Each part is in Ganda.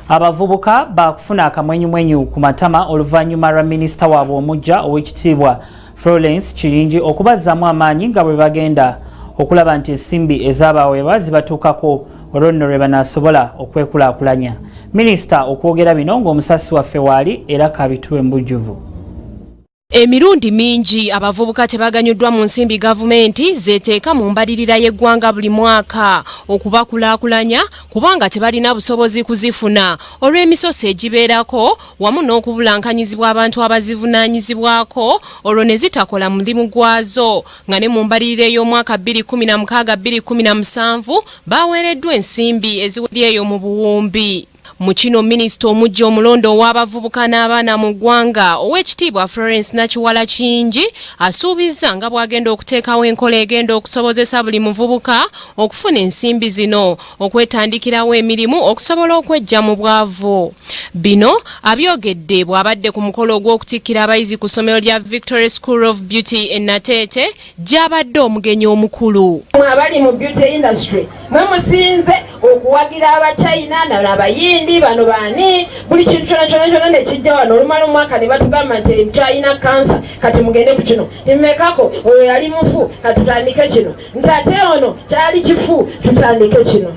Abavubuka bakufuna akamwenyumwenyu ku matama oluvannyuma lwa minisita waabwe omujja ow'ekitiibwa Florence Kiyingi okubazzamu amaanyi nga bwe bagenda okulaba nti ensimbi ezaabaweebwa zibatuukako olwo nno lwe banaasobola okwekulaakulanya. Minisita okwogera bino ng'omusasi waffe waali era Kabituwe Mbujjuvu. Emirundi mingi abavubuka tebaganyuddwa mu nsimbi gavumenti zeteeka mu mbalirira y'eggwanga buli mwaka okubakulaakulanya kubanga tebalina busobozi kuzifuna olw'emisoso egibeerako wamu n'okubulankanyizibwa abantu abazivunaanyizibwako olwo ne zitakola mulimu gwazo nga ne mu mbalirira y'omwaka 2016-2017 baweereddwa ensimbi eziwedde eyo mu buwumbi. Mu kino minisita omujja omulondo w'abavubuka n'abaana mu ggwanga ow'ekitiibwa Florence Nakiwala Kiyingi asuubizza nga bw'agenda okuteekawo enkola egenda okusobozesa buli muvubuka okufuna ensimbi zino okwetandikirawo emirimu okusobola okweggya mu bwavu. Bino abyogedde bw'abadde ku mukolo ogw'okutikkira abayizi ku ssomero lya Victoria School of Beauty e Nateete gy'abadde omugenyi omukulu. Abali mu beauty industry mwe musinze okuwagira abachina n'abayindi bano bani buli kintu kyonna ne kijja wano olumala omwaka ne batugamba nti China cancer kati mugende ku kino mmekako oyo yali mufu katutandike kino nti ate ono kyali kifu tutandike kino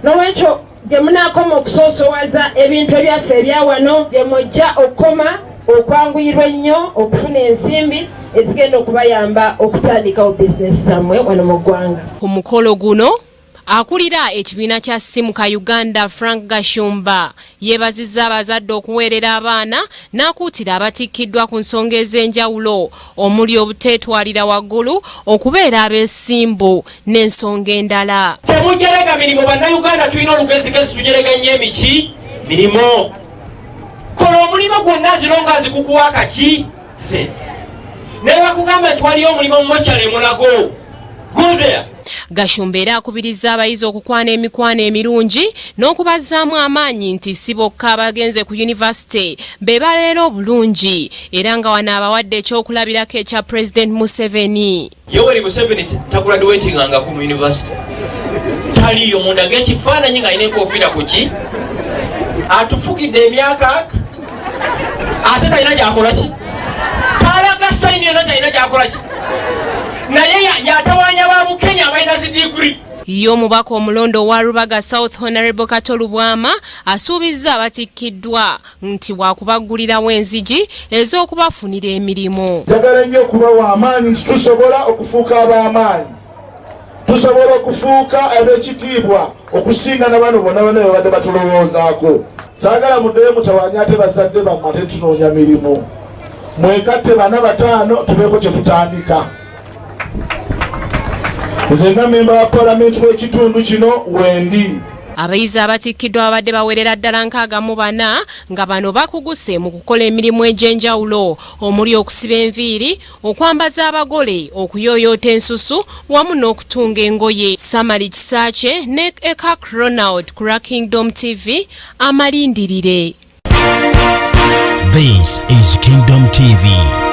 n'olwekyo gye munaakoma okusoosowaza ebintu ebyaffe ebya wano gye mujja okukoma okwanguyirwa ennyo okufuna ensimbi ezigenda okubayamba okutandikawo bizinesi zammwe wano mu ggwanga. Ku mukolo guno akulira ekibiina kya Simuka Uganda Frank Gashumba yeebazizza abazadde okuweerera abaana n'akuutira abatikkiddwa ku nsonga ez'enjawulo omuli obuteetwalira waggulu okubeera abeesimbu n'ensonga endala. Temujerega mirimu bannayuganda tulina olugezigezi tujereganye emiki mirimu kola omulimu gwonna zino nga zikukuwa kaki sente naye bakugamba nti waliyo omulimu mumokyale mulago go there. Gashumba era akubiriza abayizi okukwana emikwano emirungi n'okubazzaamu amaanyi nti si bokka abagenze ku yunivasite be baleera obulungi era nga wano abawadde ekyokulabirako ekya President Museveni. Yoweri Museveni tagraduatinganga ku yunivasite taliyo munda ng'ekifaananyi nga alina enkofiira ku ki atufugidde emyaka ate talina gyakola ki talaga sayini yonna talina gyakola ki naye yatawaanya ba Bukenya abalina zi diguri. Yo omubaka omulondo wa Rubaga South Honorable Katolu Bwama asuubizza abatikkiddwa nti wakubaggulirawo enzigi ez'okubafunira emirimu. Njagala nnyo okubawa amaanyi nti tusobola okufuuka ab'amaanyi, tusobola okufuuka ab'ekitiibwa okusinga na bano bonna bonna babadde batulowoozaako. Saagala muddeyo mutawaanya ate bazadde bammwe ate tunoonya mirimu. Mwekatte bana bataano tubeeko kye tutandika. Nze nga memba wa Paalamenti w'ekitundu kino wendi. Abayizi abatikkiddwa babadde bawerera ddala 64 nga bano bakuguse mu kukola emirimu egy'enjawulo omuli okusiba enviiri, okwambaza abagole, okuyooyoota ensusu wamu n'okutunga engoye. Samali Kisaache ne Ekak Ronald ku Kingdom TV amalindirire. This is Kingdom TV.